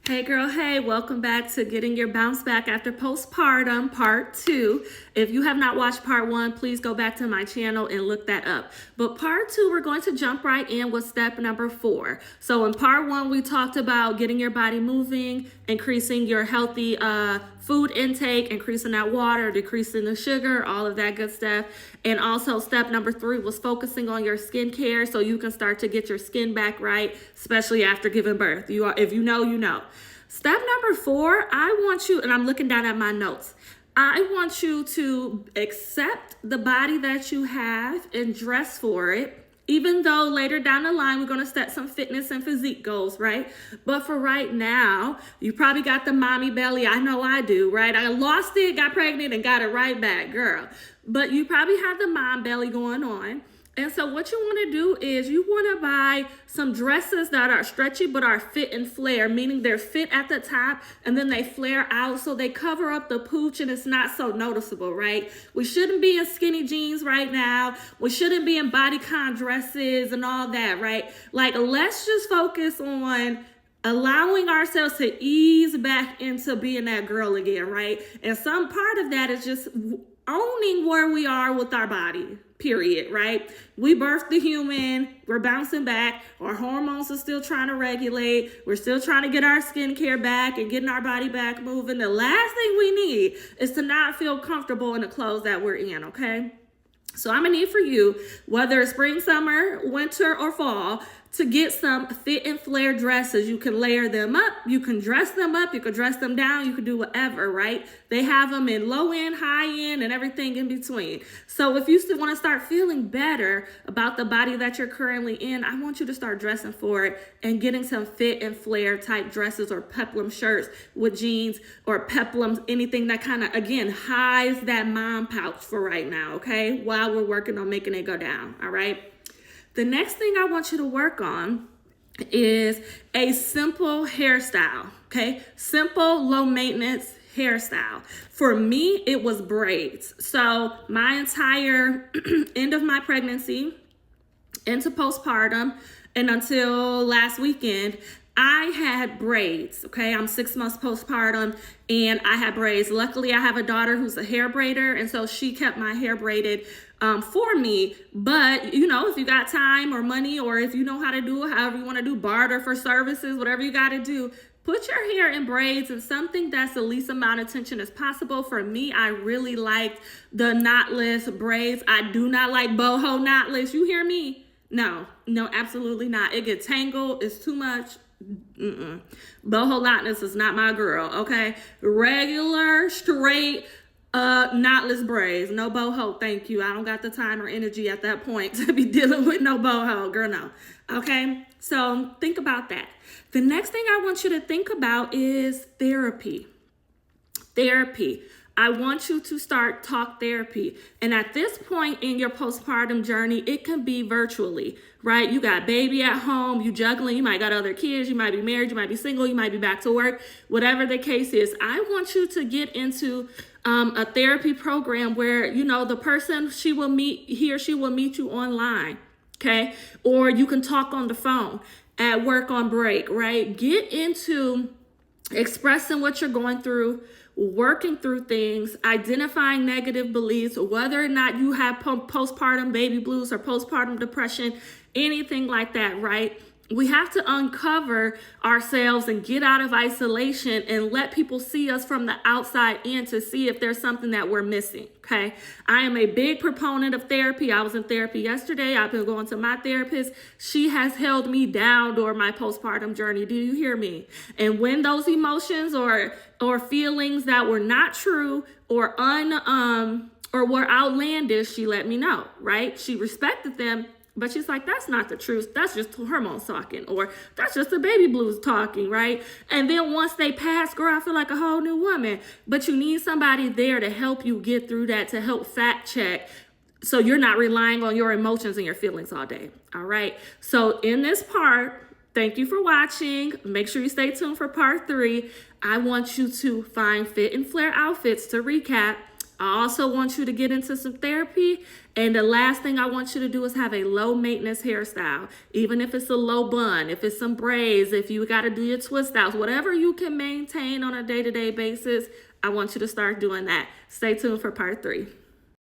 Hey girl, hey, welcome back to Getting Your Bounce Back After Postpartum Part 2. If you have not watched Part 1, please go back to my channel and look that up. But Part 2, we're going to jump right in with step number 4. So in Part 1, we talked about getting your body moving, increasing your healthy food intake, increasing that water, decreasing the sugar, all of that good stuff. And also step number 3 was focusing on your skincare so you can start to get your skin back right, especially after giving birth. If you know, you know. Step number 4, I want you, and I'm looking down at my notes, I want you to accept the body that you have and dress for it. Even though later down the line, we're going to set some fitness and physique goals, right? But for right now, you probably got the mommy belly. I know I do, right? I lost it, got pregnant, and got it right back, girl. But you probably have the mom belly going on. And so what you want to do is you want to buy some dresses that are stretchy but are fit and flare, meaning they're fit at the top and then they flare out so they cover up the pooch and it's not so noticeable, right? We shouldn't be in skinny jeans right now. We shouldn't be in bodycon dresses and all that, right? Like, let's just focus on allowing ourselves to ease back into being that girl again, right? And some part of that is just owning where we are with our body, period, right? We birthed the human, we're bouncing back, our hormones are still trying to regulate, we're still trying to get our skincare back and getting our body back moving. The last thing we need is to not feel comfortable in the clothes that we're in, okay? So I'm gonna need for you, whether it's spring, summer, winter, or fall, to get some fit and flare dresses. You can layer them up, you can dress them up, you can dress them down, you can do whatever, right? They have them in low end, high end, and everything in between. So if you still want to start feeling better about the body that you're currently in, I want you to start dressing for it and getting some fit and flare type dresses or peplum shirts with jeans or peplums, anything that kind of, again, hides that mom pouch for right now, okay? While we're working on making it go down, all right? The next thing I want you to work on is a simple hairstyle, okay? Simple, low maintenance hairstyle. For me, it was braids. So my entire end of my pregnancy into postpartum and until last weekend, I had braids, okay? I'm 6 months postpartum and I had braids. Luckily, I have a daughter who's a hair braider, and so she kept my hair braided for me. But, you know, if you got time or money, or if you know how to do it, however you want to do, barter for services, whatever you got to do, put your hair in braids and something that's the least amount of tension as possible. For me, I really liked the knotless braids. I do not like boho knotless. You hear me? No, absolutely not. It gets tangled. It's too much. Boho knotless is not my girl, okay? Regular, straight, knotless braids. No boho, thank you. I don't got the time or energy at that point to be dealing with no boho, girl, no. Okay, so think about that. The next thing I want you to think about is therapy. Therapy. I want you to start talk therapy. And at this point in your postpartum journey, it can be virtually, right? You got baby at home, you juggling, you might got other kids, you might be married, you might be single, you might be back to work, whatever the case is. I want you to get into a therapy program where, you know, the person he or she will meet you online, okay? Or you can talk on the phone at work on break, right? Get into expressing what you're going through, working through things, identifying negative beliefs, whether or not you have postpartum baby blues or postpartum depression, anything like that, right? We have to uncover ourselves and get out of isolation and let people see us from the outside in to see if there's something that we're missing, okay? I am a big proponent of therapy. I was in therapy yesterday. I've been going to my therapist. She has held me down during my postpartum journey. Do you hear me? And when those emotions or feelings that were not true or were outlandish, she let me know, right? She respected them. But she's like, that's not the truth. That's just hormones talking, or that's just the baby blues talking, right? And then once they pass, girl, I feel like a whole new woman. But you need somebody there to help you get through that, to help fact check, so you're not relying on your emotions and your feelings all day, all right? So in this part, thank you for watching. Make sure you stay tuned for part 3. I want you to find fit and flare outfits, to recap, I also want you to get into some therapy. And the last thing I want you to do is have a low maintenance hairstyle. Even if it's a low bun, if it's some braids, if you got to do your twist outs, whatever you can maintain on a day-to-day basis, I want you to start doing that. Stay tuned for part 3.